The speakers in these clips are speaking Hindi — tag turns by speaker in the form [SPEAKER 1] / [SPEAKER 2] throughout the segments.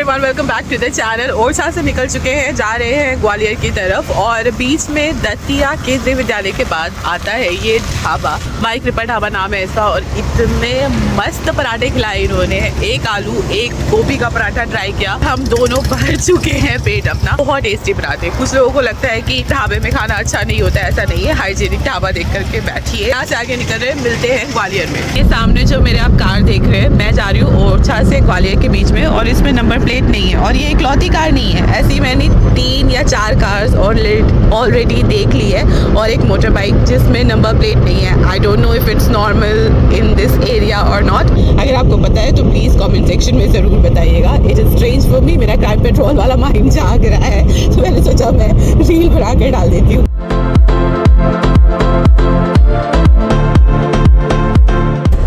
[SPEAKER 1] Everyone, welcome back to the channel. Orchha से निकल चुके हैं, जा रहे हैं ग्वालियर की तरफ और बीच में दतिया केंद्रीय विद्यालय के बाद आता है ये ढाबा। माई कृपा ढाबा नाम है इसका और इतने मस्त पराठे खिलाए इन्होंने। एक आलू एक गोभी का पराठा ट्राई किया, हम दोनों भर चुके हैं पेट अपना। बहुत टेस्टी पराठे। कुछ लोगों को लगता है कि ढाबे में खाना अच्छा नहीं होता, ऐसा नहीं है। हाइजीनिक ढाबा देख करके बैठिए। यहाँ से आगे निकल रहे, मिलते हैं ग्वालियर में। ये सामने जो मेरे आप कार देख रहे हैं, मैं जा रही हूँ ओरछा से ग्वालियर के बीच में और इसमें नंबर प्लेट नहीं है। और ये इकलौती कार नहीं है, ऐसी मैंने 3 या 4 कार्स ऑलरेडी देख ली है और एक मोटर बाइक जिसमें नंबर प्लेट नहीं है। I don't know if it's normal in this area और नॉट। अगर आपको पता है तो प्लीज कमेंट सेक्शन में जरूर बताइएगा। It is strange for me. मेरा क्राइम पेट्रोल वाला माइंड जाग रहा है तो मैंने सोचा मैं रील बना कर डाल देती हूँ।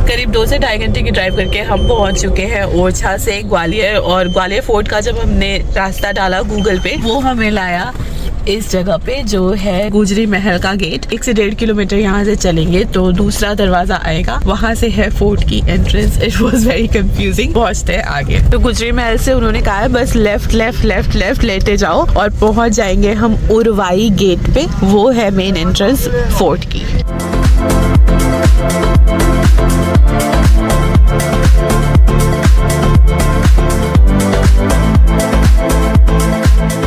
[SPEAKER 1] करीब 2 से ढाई घंटे की ड्राइव करके हम पहुंच चुके हैं ओरछा से ग्वालियर। और ग्वालियर फोर्ट का जब हमने रास्ता डाला गूगल पे, वो हमें लाया इस जगह पे जो है गुजरी महल का गेट। 1 से 1.5 किलोमीटर यहाँ से चलेंगे तो दूसरा दरवाजा आएगा, वहाँ से है फोर्ट की entrance. It was very confusing. पहुँचते हैं आगे तो गुजरी महल से उन्होंने कहा है बस लेफ्ट लेफ्ट लेफ्ट लेफ्ट लेते जाओ और पहुँच जाएंगे हम उरवाई गेट पे। वो है मेन एंट्रेंस फोर्ट की।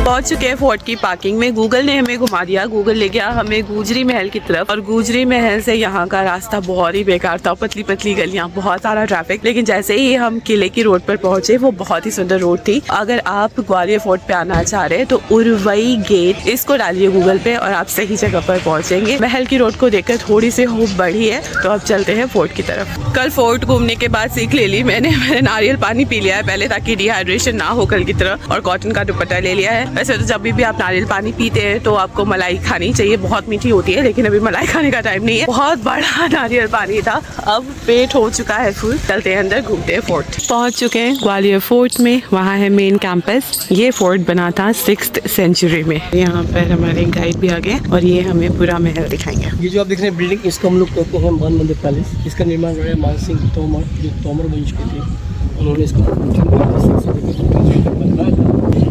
[SPEAKER 1] पहुंच चुके हैं फोर्ट की पार्किंग में। गूगल ने हमें घुमा दिया, गूगल ले गया हमें गुजरी महल की तरफ। और गुजरी महल से यहाँ का रास्ता बहुत ही बेकार था, पतली पतली गलियां, बहुत सारा ट्रैफिक। लेकिन जैसे ही हम किले की रोड पर पहुंचे, वो बहुत ही सुंदर रोड थी। अगर आप ग्वालियर फोर्ट पे आना चाह रहे हैं तो उरवई गेट इसको डालिए गूगल पे और आप सही जगह पर पहुंचेंगे। महल की रोड को देखकर थोड़ी सी होप बढ़ी है तो अब चलते हैं फोर्ट की तरफ। कल फोर्ट घूमने के बाद सीख ले ली मैंने नारियल पानी पी लिया है पहले ताकि डिहाइड्रेशन ना हो कल की तरह, और कॉटन का दुपट्टा ले लिया है। वैसे तो जब भी आप नारियल पानी पीते हैं तो आपको मलाई खानी चाहिए, बहुत मीठी होती है, लेकिन अभी मलाई खाने का टाइम नहीं है। बहुत बड़ा नारियल पानी था। अब पेट हो चुका है फुल, चलते हैं अंदर, घूमते हैं फोर्ट। पहुंच चुके हैं ग्वालियर फोर्ट में, वहाँ है मेन कैंपस। ये फोर्ट बना था 6th सेंचुरी में। यहाँ पर हमारे गाइड भी आ गए और ये हमें पूरा महल दिखाएंगे।
[SPEAKER 2] ये जो आप देख रहे हैं बिल्डिंग, इसको हम लोग कहते हैं मान मंदिर पैलेस। इसका निर्माण राजा मान सिंह तोमर, जो तोमर वंश के थे, उन्होंने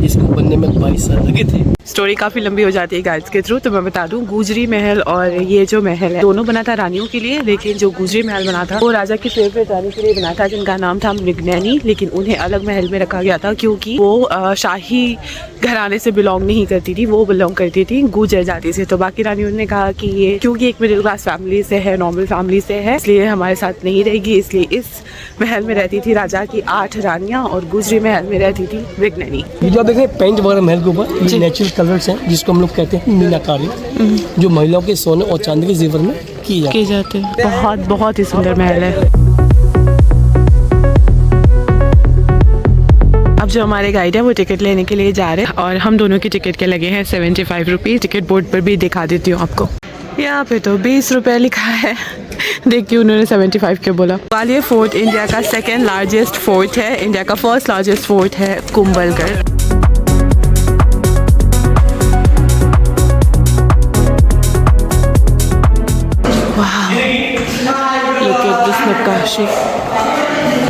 [SPEAKER 2] इसको बनने में 22 साल लगे थे।
[SPEAKER 1] स्टोरी काफी लंबी हो जाती है गाइड्स के थ्रू, तो मैं बता दूं गुजरी महल और ये जो महल है दोनों बना था रानियों के लिए, लेकिन जो गुजरी महल बना था वो राजा की फेवरेट रानी के लिए बना था जिनका नाम था मृगनयनी। लेकिन उन्हें अलग महल में रखा गया था क्योंकि वो शाही घराने से बिलोंग नहीं करती थी, वो बिलोंग करती थी गुजर जाति से। तो बाकी रानियों ने कहा कि ये क्योंकि एक मिडिल क्लास फैमिली से है, नॉर्मल फैमिली से है, इसलिए हमारे साथ नहीं रहेगी। इसलिए इस महल में रहती थी राजा की 8 रानियां और गुजरी महल में रहती थी मृगनयनी।
[SPEAKER 2] ये जो आप देख रहे हैं पेंट वगैरह महल के ऊपर, ये नेचुरल कलर्स हैं जिसको हम लोग कहते हैं मीनाकारी, जो महिलाओं के सोने और चांदी के जेवर में किए जाते हैं।
[SPEAKER 1] बहुत बहुत ही सुंदर महल है। अब जो हमारे गाइड है वो टिकट लेने के लिए जा रहे हैं और हम दोनों की टिकट के लगे हैं 75 रुपीज़। टिकट बोर्ड पर भी दिखा देती हूँ आपको। यहाँ पे तो 20 रुपये लिखा है, देखिए उन्होंने 75 के बोला। ग्वालियर फोर्ट इंडिया का 2nd लार्जेस्ट फोर्ट है। इंडिया का 1st लार्जेस्ट फोर्ट है कुंभलगढ़।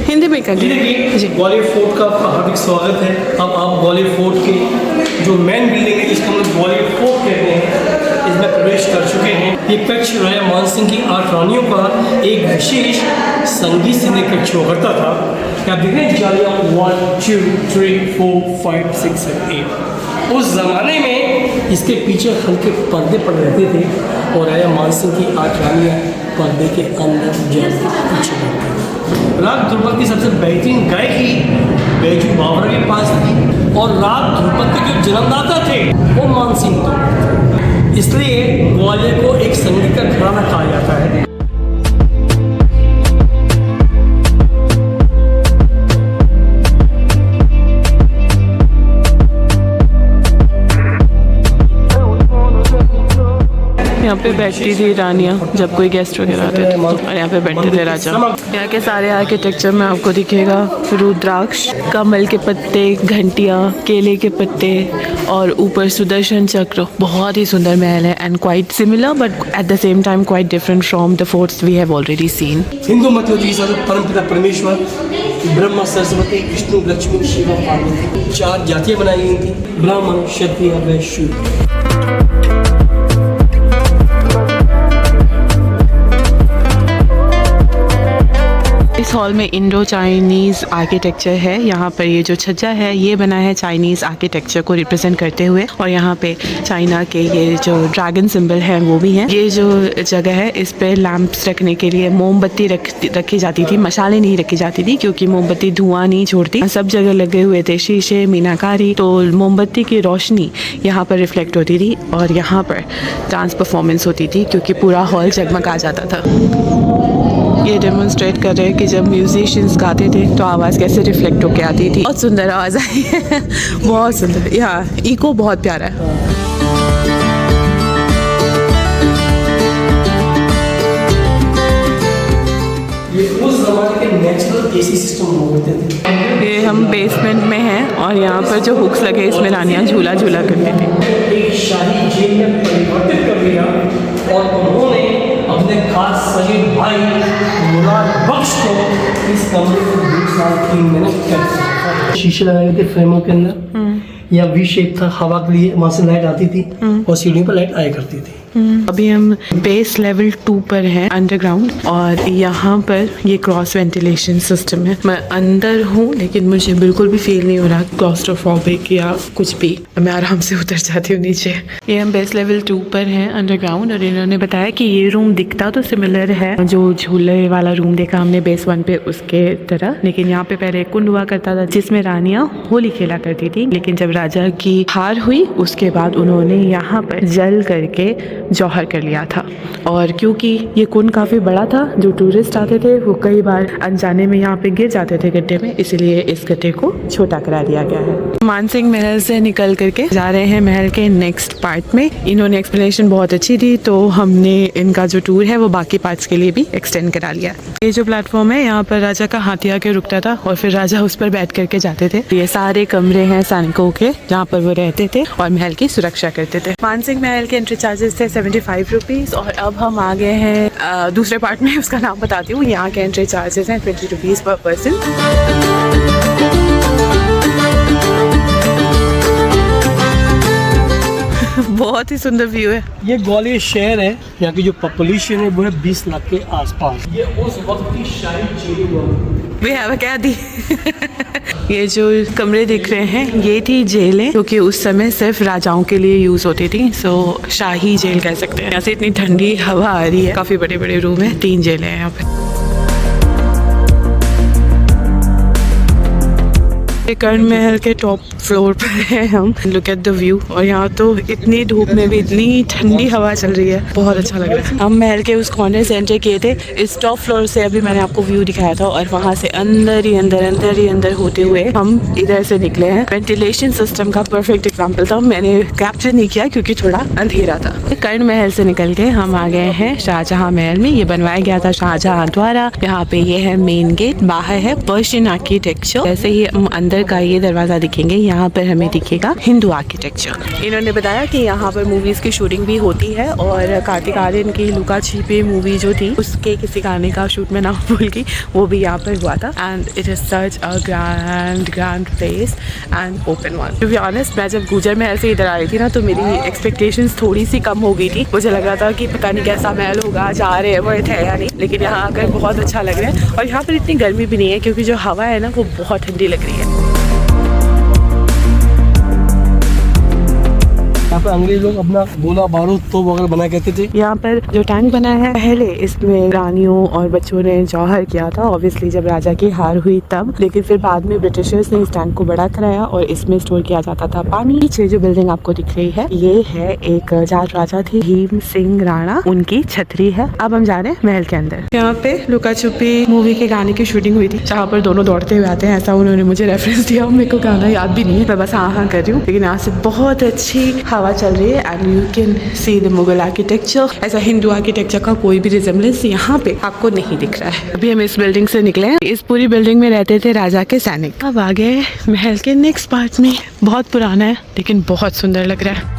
[SPEAKER 1] हिंदी में कर
[SPEAKER 2] जी। ग्वालियर फोर्ट का आपका हार्दिक स्वागत है। अब आप ग्वालियर फोर्ट के जो मेन बिल्डिंग है जिसको हम लोग ग्वालियर फोर्ट कहते हैं, इसमें प्रवेश कर चुके हैं। ये कक्ष राजा मान सिंह की 8 रानियों का एक विशेष संगीत से कक्ष हुआ करता था। आप देख रहे हैं जालियां 1 2 3 4 5 6 7 8। उस जमाने में इसके पीछे हल्के पर्दे पड़ रहते थे और राजा मान सिंह की 8 रानियाँ पर्दे के अंदर जाके पीछे रहती थी। राग ध्रुपद की सबसे बेहतरीन गायकी बैजू बावरा के पास थी और राग ध्रुपद के जो जन्मदाता थे वो मान सिंह थे। इसलिए ग्वालियर को एक संगीत का घराना कहा जाता है।
[SPEAKER 1] यहाँ पे बैठती थी रानियाँ जब कोई गेस्ट वगैरह आते थे और यहाँ पे बैठते थे राजा। यहाँ के सारे आर्किटेक्चर में आपको दिखेगा रुद्राक्ष, कमल के पत्ते, घंटियाँ, केले के पत्ते और ऊपर सुदर्शन चक्र, बहुत ही सुंदर महल है and quite similar but at the same time quite different from the forts we have already seen.
[SPEAKER 2] Hindu mythology के हिसाब से परमपिता परमेश्वर, ब्रह्मा, सरस्वती, विष्णु, लक्ष्मी, शिव, पार्वती 4 जातियाँ बनाई गई थी, ब्राह्मण, क्षत्रिय, वैश्य, शूद्र।
[SPEAKER 1] इस हॉल में इंडो चाइनीज़ आर्किटेक्चर है। यहाँ पर ये जो छज्जा है ये बना है चाइनीज़ आर्किटेक्चर को रिप्रेजेंट करते हुए, और यहाँ पे चाइना के ये जो ड्रैगन सिंबल है वो भी है। ये जो जगह है इस पे लैंप्स रखने के लिए मोमबत्ती रखी जाती थी, मशालें नहीं रखी जाती थी क्योंकि मोमबत्ती धुआं नहीं छोड़ती। सब जगह लगे हुए थे शीशे, मीनाकारी, तो मोमबत्ती की रोशनी यहाँ पर रिफ्लेक्ट होती थी और यहाँ पर डांस परफॉर्मेंस होती थी क्योंकि पूरा हॉल जगमगा जाता था। ये डेमोन्स्ट्रेट कर रहे हैं कि जब म्यूजिशियंस गाते थे तो आवाज़ कैसे रिफ्लेक्ट होके आती थी। बहुत सुंदर आवाज़ आई है, बहुत सुंदर। यहाँ इको बहुत प्यारा है।
[SPEAKER 2] ये उस ज़माने के नेचुरल एसी सिस्टम होते थे।
[SPEAKER 1] ये हम बेसमेंट में हैं और यहाँ पर जो हुक्स लगे इसमें रानियाँ झूला झूला करती थी।
[SPEAKER 2] एक शाही जेल में परिवर्तित कर दिया और उन्होंने अपने खास सलीम भाई मुराद बख्श को इस कमरे को 2 साल की मेहनत कर शीशे लगाए थे फ्रेमों के अंदर। या वी शेप था, हवा के लिए वहाँ से लाइट आती थी और सीढ़ियों पर लाइट आया करती थी।
[SPEAKER 1] अभी हम बेस लेवल 2 पर हैं अंडरग्राउंड, और यहाँ पर ये क्रॉस वेंटिलेशन सिस्टम है। मैं अंदर हूँ लेकिन मुझे बिल्कुल भी फील नहीं हो रहा क्लॉस्ट्रोफोबिक या कुछ भी, मैं आराम से उतर जाती हूँ नीचे। ये हम बेस लेवल 2 पर हैं अंडरग्राउंड, और इन्होंने बताया कि ये रूम दिखता तो सिमिलर है जो झूले वाला रूम देखा हमने बेस 1 पे उसके तरह, लेकिन यहाँ पे पहले एक कुंड हुआ करता था जिसमें रानियाँ होली खेला करती थी। लेकिन जब राजा की हार हुई उसके बाद उन्होंने यहाँ पर जल करके जौहर कर लिया था, और क्योंकि ये कुंड काफ़ी बड़ा था जो टूरिस्ट आते थे वो कई बार अनजाने में यहाँ पे गिर जाते थे गड्ढे में, इसलिए इस गड्ढे को छोटा करा दिया गया है। मानसिंह महल से निकल करके जा रहे हैं महल के नेक्स्ट पार्ट में। इन्होंने एक्सप्लेनेशन बहुत अच्छी दी तो हमने इनका जो टूर है वो बाकी पार्ट्स के लिए भी एक्सटेंड करा लिया। ये जो प्लेटफॉर्म है यहाँ पर राजा का हाथी आके रुकता था और फिर राजा उस पर बैठ करके जाते थे। ये सारे कमरे हैं सैनिकों के जहाँ पर वो रहते थे और महल की सुरक्षा करते थे। मानसिंह महल के एंट्री चार्जेस थे 75 रुपीज़, और अब हम आ गए हैं दूसरे पार्ट में, उसका नाम बताती हूँ। यहाँ के एंट्री चार्जेस हैं 20 रुपीज़ पर पर्सन। बहुत ही सुंदर व्यू है।
[SPEAKER 2] ये ग्वालियर शहर है, यहाँ की जो पॉपुलेशन है वो है 20 लाख के आसपास। ये उस वक्त की शाही जेल हुआ।
[SPEAKER 1] वे है क्या दी ये जो कमरे दिख रहे हैं ये थी जेलें, क्योंकि उस समय सिर्फ राजाओं के लिए यूज़ होती थी, सो शाही जेल कह सकते हैं। यहाँ से इतनी ठंडी हवा आ रही है, काफ़ी बड़े बड़े रूम है, 3 जेलें हैं यहाँ पे। कर्ण महल के टॉप फ्लोर पर है हम। लुक एट द व्यू, और यहाँ तो इतनी धूप में भी इतनी ठंडी हवा चल रही है, बहुत अच्छा लग रहा है। हम महल के उस कॉर्नर से एंटर किए थे, इस टॉप फ्लोर से अभी मैंने आपको व्यू दिखाया था, और वहाँ से अंदर ही अंदर होते हुए हम इधर से निकले हैं। वेंटिलेशन सिस्टम का परफेक्ट एग्जाम्पल था, मैंने कैप्चर नहीं किया क्योंकि थोड़ा अंधेरा था। कर्ण महल से निकल के हम आ गए हैं शाहजहाँ महल में। ये बनवाया गया था शाहजहाँ द्वारा। यहाँ पे ये है मेन गेट, बाहर है पर्शियन आर्किटेक्चर। जैसे ही हम अंदर का ये दरवाजा दिखेंगे यहाँ पर हमें दिखेगा हिंदू आर्किटेक्चर। इन्होंने बताया कि यहाँ पर मूवीज की शूटिंग भी होती है, और कार्तिक आर्यन की लुका छिपी मूवी जो थी उसके किसी गाने का शूट में नाम भूल गई, वो भी यहाँ पर हुआ था। And it is such a grand place and open one. To be honest, मैं जब गुजर महल से इधर आई थी ना तो मेरी एक्सपेक्टेशंस थोड़ी सी कम हो गई थी। मुझे लग रहा था कि पता नहीं कैसा महल होगा, जा रहे हैं वो थे या नहीं, लेकिन यहाँ आकर बहुत अच्छा लग रहा है। और यहाँ पर इतनी गर्मी भी नहीं है क्योंकि जो हवा है ना वो बहुत ठंडी लग रही है।
[SPEAKER 2] यहाँ पर अंग्रेज लोग अपना गोला बारूद तो वगैरह बना करते थे।
[SPEAKER 1] यहाँ पर जो टैंक बना है पहले इसमें रानियों और बच्चों ने जौहर किया था, ऑब्वियसली जब राजा की हार हुई तब, लेकिन फिर बाद में ब्रिटिशर्स ने इस टैंक को बड़ा कराया और इसमें स्टोर किया जाता था पानी। पीछे जो बिल्डिंग आपको दिख रही है ये है एक जाट राजा थे भीम सिंह राणा, उनकी छतरी है। अब हम जा रहे हैं महल के अंदर। यहाँ पे लुका छुपी मूवी के गाने की शूटिंग हुई थी, जहाँ पर दोनों दौड़ते हुए आते हैं, ऐसा उन्होंने मुझे रेफरेंस दिया। मेरे को गाना याद भी नहीं है, मैं बस हाँ कर रही हूँ। लेकिन यहाँ से बहुत अच्छी हवा चल रही है and you can see the Mughal architecture. ऐसा हिंदू आर्किटेक्चर का कोई भी रिजेम्बलेंस यहाँ पे आपको नहीं दिख रहा है। अभी हम इस बिल्डिंग से निकले हैं। इस पूरी बिल्डिंग में रहते थे राजा के सैनिक। अब आ गए महल के नेक्स्ट पार्ट में। बहुत पुराना है लेकिन बहुत सुंदर लग रहा है।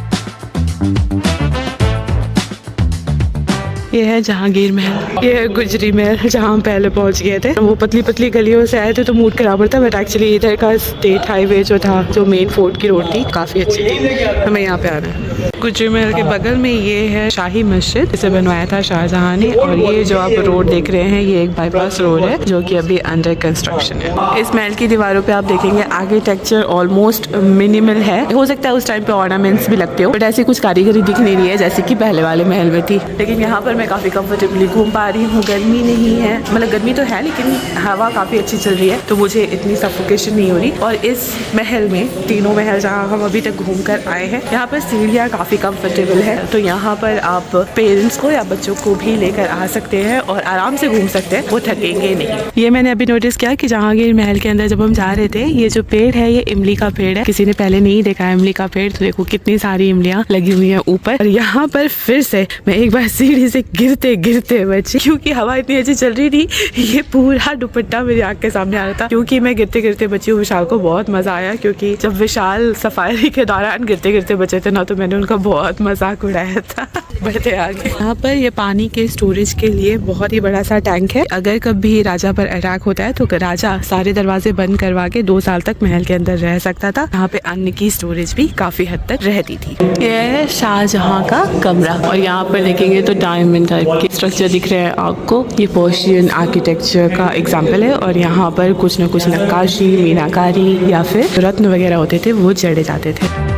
[SPEAKER 1] ये है जहांगीर महल, ये है गुजरी महल जहाँ हम पहले पहुँच गए थे। वो पतली पतली गलियों से आए थे तो मूड खराब था, बट एक्चुअली इधर का स्टेट हाईवे जो था, जो मेन फोर्ट की रोड थी, काफ़ी अच्छी थी। हमें यहाँ पे आना है। गुजरी महल के बगल में ये है शाही मस्जिद, इसे बनवाया था शाहजहां ने। और ये जो आप रोड देख रहे हैं ये एक बाईपास रोड है जो कि अभी अंडर कंस्ट्रक्शन है। इस महल की दीवारों पे आप देखेंगे आर्किटेक्चर ऑलमोस्ट मिनिमल है। हो सकता है उस टाइम पे ऑर्नामेंट्स भी लगते हो, बट ऐसी कुछ कारीगरी दिख नहीं रही है जैसे कि पहले वाले महल में थी। लेकिन यहाँ पर मैं काफ़ी कंफर्टेबली घूम पा रही हूँ। गर्मी नहीं है, मतलब गर्मी तो है लेकिन हवा काफ़ी अच्छी चल रही है, तो मुझे इतनी सफोकेशन नहीं हो रही। और इस महल में, तीनों महल जहाँ हम अभी तक घूम कर आए हैं, यहाँ पर सीढ़ियाँ काफ़ी कंफर्टेबल है। तो यहाँ पर आप पेरेंट्स को या बच्चों को भी लेकर आ सकते हैं और आराम से घूम सकते हैं, वो थकेंगे नहीं। ये मैंने अभी नोटिस किया कि जहांगीर महल के अंदर जब हम जा रहे थे, ये जो पेड़ है ये इमली का पेड़ है। किसी ने पहले नहीं देखा है इमली का पेड़, तो देखो कितनी सारी इमलियाँ लगी हुई है ऊपर। और यहाँ पर फिर से मैं एक बार सीढ़ी से गिरते गिरते बची, क्योंकि हवा इतनी अच्छी चल रही थी। ये पूरा दुपट्टा मेरी आँख के सामने आ रहा था, क्योंकि मैं गिरते गिरते बची हूँ। विशाल को बहुत मजा आया, क्योंकि जब विशाल सफारी के दौरान गिरते गिरते बचे थे ना, तो मैंने उनका बहुत मजाक उड़ाया था। बढ़ते आगे। यहाँ पर ये पानी के स्टोरेज के लिए बहुत ही बड़ा सा टैंक है। अगर कभी राजा पर अटैक होता है तो राजा सारे दरवाजे बंद करवा के 2 साल तक महल के अंदर रह सकता था। यहाँ पे अन्न की स्टोरेज भी काफी हद तक रहती थी। ये है शाहजहां का कमरा, और यहाँ पर देखेंगे तो डायमंड टाइप के स्ट्रक्चर दिख रहे हैं आपको। ये पर्शियन आर्किटेक्चर का एग्जाम्पल है, और यहाँ पर कुछ न कुछ नक्काशी, मीनाकारी या फिर रत्न वगैरह होते थे, वो जड़े जाते थे।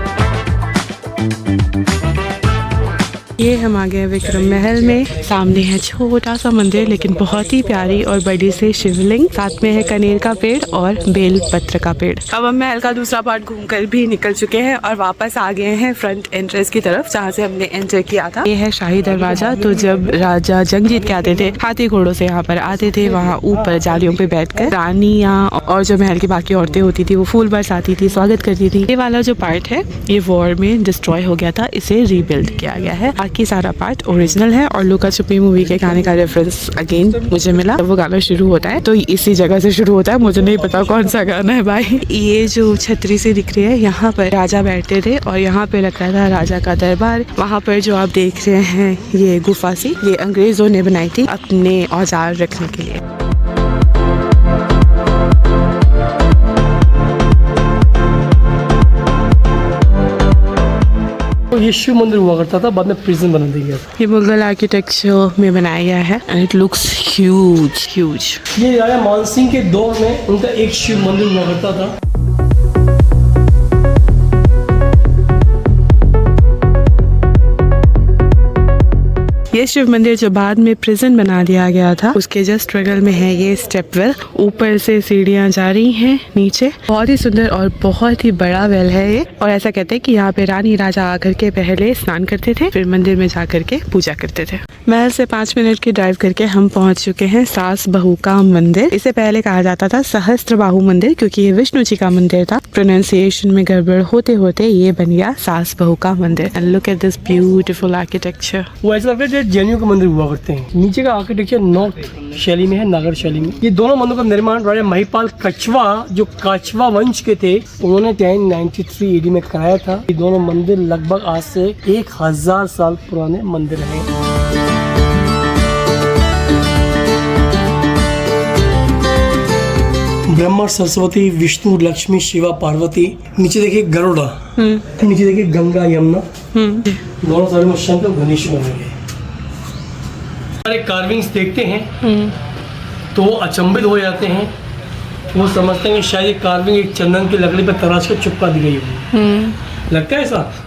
[SPEAKER 1] ये हम आ गए विक्रम महल में। सामने है छोटा सा मंदिर, लेकिन बहुत ही प्यारी और बड़ी से शिवलिंग। साथ में है कनेर का पेड़ और बेल पत्र का पेड़। अब हम महल का दूसरा पार्ट घूमकर भी निकल चुके हैं और वापस आ गए हैं फ्रंट एंट्रेंस की तरफ, जहाँ से हमने एंटर किया था। ये है शाही दरवाजा। तो जब राजा जंग जीत के आते थे, हाथी घोड़ों से यहाँ पर आते थे, वहाँ ऊपर जालियों पे बैठकर रानियाँ और जो महल की बाकी औरतें होती थी वो फूल बरसाती थी, स्वागत करती थी। ये वाला जो पार्ट है ये वॉर में डिस्ट्रॉय हो गया था, इसे रीबिल्ड किया गया है। बाकी सारा पार्ट ओरिजिनल है। और लुका छुपी मूवी के गाने का रेफरेंस अगेन मुझे मिला। जब वो गाना शुरू होता है तो इसी जगह से शुरू होता है, मुझे नहीं पता कौन सा गाना है भाई। ये जो छतरी से दिख रही है, यहाँ पर राजा बैठते थे और यहाँ पे लगता था राजा का दरबार। वहाँ पर जो आप देख रहे हैं ये गुफा सी, ये अंग्रेजों ने बनाई थी अपने औजार रखने के लिए।
[SPEAKER 2] ये शिव मंदिर हुआ करता था, बाद में प्रिजन बना दिया गया।
[SPEAKER 1] ये मुगल आर्किटेक्चर में बनाया गया है एंड इट लुक्स ह्यूज।
[SPEAKER 2] ये राजा मानसिंह के दौर में उनका एक शिव मंदिर हुआ करता था।
[SPEAKER 1] ये शिव मंदिर जो बाद में प्रिजन बना दिया गया था, उसके जस्ट बगल में है ये स्टेप वेल। ऊपर से सीढ़ियाँ जा रही हैं नीचे। बहुत ही सुंदर और बहुत ही बड़ा वेल है ये। और ऐसा कहते हैं कि यहाँ पे रानी राजा आकर के पहले स्नान करते थे, फिर मंदिर में जा करके पूजा करते थे। महल से 5 मिनट की ड्राइव करके हम पहुँच चुके हैं सास बहू का मंदिर। इसे पहले कहा जाता था सहस्त्र बाहु मंदिर, क्योंकि ये विष्णु जी का मंदिर था। प्रोनाउंसिएशन में गड़बड़ होते होते ये बन गया सास बहू का मंदिर। And look at this beautiful architecture.
[SPEAKER 2] वो ऐसा लगता है जैनियों के मंदिर हुआ करते हैं। नीचे का आर्किटेक्चर नॉर्थ शैली में है, नागर शैली में। ये दोनों मंदिरों का निर्माण राजा महिपाल कछवा, जो कछवा वंश के थे, उन्होंने 1093 AD में कराया था। ये दोनों मंदिर लगभग आज से 1000 साल पुराने मंदिर हैं। ब्रह्मा, सरस्वती, विष्णु, लक्ष्मी, शिवा, पार्वती। नीचे देखिए गरुड़ा, नीचे देखिए गंगा, यमुना। दोनों साइड में शंकर, गणेश बने गए। सारे कार्विंग्स देखते हैं तो वो अचंभित हो जाते हैं। वो समझते हैं कि शायद ये कार्विंग एक चंदन की लकड़ी पर तराश कर चिपका दी गई हो। लगता है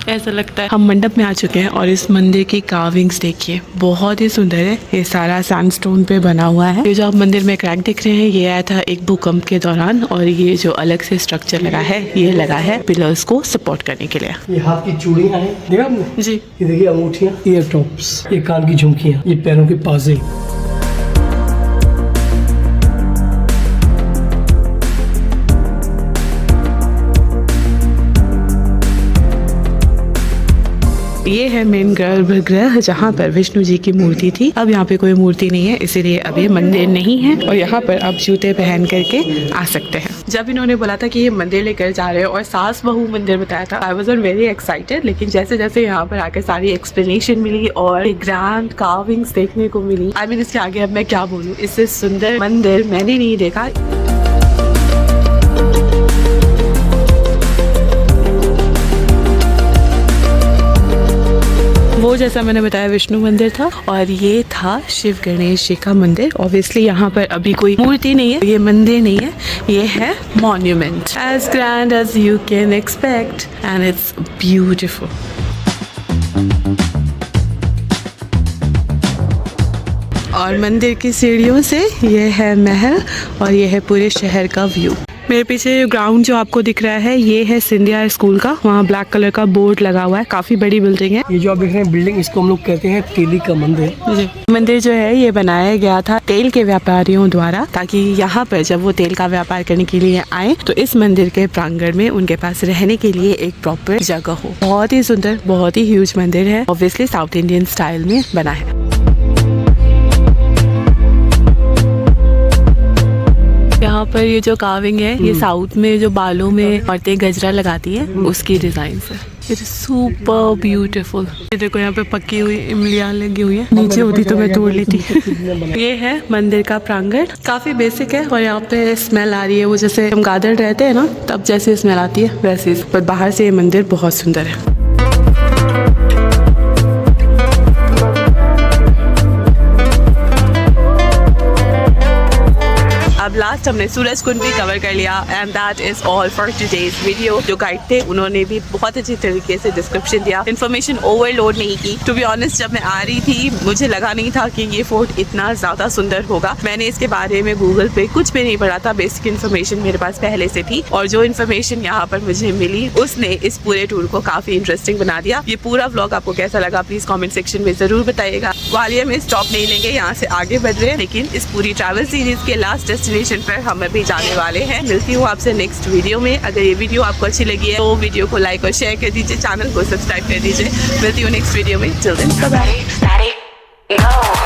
[SPEAKER 2] ऐसा लगता है। हम मंडप में आ चुके हैं और इस मंदिर की कार्विंग्स देखिए, बहुत ही सुंदर है। ये सारा सैंडस्टोन पे बना हुआ है। ये जो आप मंदिर में क्रैक देख रहे हैं, ये आया था एक भूकंप के दौरान, और ये जो अलग से स्ट्रक्चर लगा है, ये लगा है पिलर्स को सपोर्ट करने के लिए। ये हाथ की चूड़ियां हैं, देखा आपने?
[SPEAKER 1] जी।
[SPEAKER 2] ये देखिए अंगूठियां, ईयर टॉप्स, ये कान की झुमकियां, ये पैरों की पाजे।
[SPEAKER 1] ये है मेन गर्भगृह जहाँ पर विष्णु जी की मूर्ति थी। अब यहाँ पे कोई मूर्ति नहीं है, इसीलिए अब ये मंदिर नहीं है और यहाँ पर आप जूते पहन करके आ सकते हैं। जब इन्होंने बोला था कि ये मंदिर लेकर जा रहे हैं और सास बहू मंदिर बताया था, आई वाज वेरी एक्साइटेड। लेकिन जैसे जैसे यहाँ पर आकर सारी एक्सप्लेनेशन मिली और ग्रैंड कार्विंग्स देखने को मिली, आई मीन इसके आगे अब मैं क्या बोलूँ, इससे सुंदर मंदिर मैंने नहीं देखा। वो जैसा मैंने बताया विष्णु मंदिर था और ये था शिव गणेश जी का मंदिर। ऑब्वियसली यहाँ पर अभी कोई मूर्ति नहीं है, ये मंदिर नहीं है, ये है monument, as grand as you can expect and it's beautiful. और मंदिर की सीढ़ियों से ये है महल और ये है पूरे शहर का व्यू। मेरे पीछे ग्राउंड जो आपको दिख रहा है ये है सिंधिया स्कूल का, वहाँ ब्लैक कलर का बोर्ड लगा हुआ है, काफी बड़ी बिल्डिंग है।
[SPEAKER 2] ये जो आप देख रहे हैं बिल्डिंग, इसको हम लोग कहते हैं तेली का मंदिर।
[SPEAKER 1] जी, मंदिर जो है ये बनाया गया था तेल के व्यापारियों द्वारा, ताकि यहाँ पर जब वो तेल का व्यापार करने के लिए आए तो इस मंदिर के प्रांगण में उनके पास रहने के लिए एक प्रॉपर जगह हो। बहुत ही सुंदर, बहुत ही ह्यूज मंदिर है, ऑब्वियसली साउथ इंडियन स्टाइल में बना है। यहाँ पर ये जो कार्विंग है ये साउथ में जो बालों में औरतें गजरा लगाती है उसकी डिजाइन है। It is super beautiful. ये देखो यहाँ पे पकी हुई इमलियाँ लगी हुई है, नीचे होती तो मैं तोड़ लेती। ये है मंदिर का प्रांगण, काफी बेसिक है और यहाँ पे स्मेल आ रही है वो जैसे हम गादर रहते हैं ना तब जैसे स्मेल आती है वैसे, पर बाहर से ये मंदिर बहुत सुंदर है। अब लास्ट हमने सूरज कुंड भी कवर कर लिया and that is all for today's video. जो गाइड थे उन्होंने भी बहुत अच्छी तरीके से डिस्क्रिप्शन दिया, इन्फॉर्मेशन ओवरलोड नहीं की। टू बी ऑनेस्ट जब मैं आ रही थी मुझे लगा नहीं था कि ये फोर्ट इतना ज़्यादा सुंदर होगा। मैंने इसके बारे में गूगल पे कुछ भी नहीं पढ़ा था, बेसिक इन्फॉर्मेशन मेरे पास पहले से थी और जो इन्फॉर्मेशन यहाँ पर मुझे मिली उसने इस पूरे टूर को काफ़ी इंटरेस्टिंग बना दिया। ये पूरा व्लॉग आपको कैसा लगा प्लीज़ कॉमेंट सेक्शन में ज़रूर बताइएगा। ग्वालियर में स्टॉप नहीं लेंगे, यहाँ से आगे बढ़ रहे हैं, लेकिन इस पूरी ट्रैवल सीरीज के लास्ट डेस्टिनेशन पर हम अभी जाने वाले हैं। मिलती हूँ आपसे नेक्स्ट वीडियो में। अगर ये वीडियो आपको अच्छी लगी है तो वीडियो को लाइक और शेयर कर दीजिए, चैनल को सब्सक्राइब कर दीजिए। मिलती हूँ नेक्स्ट वीडियो में। Till then bye bye.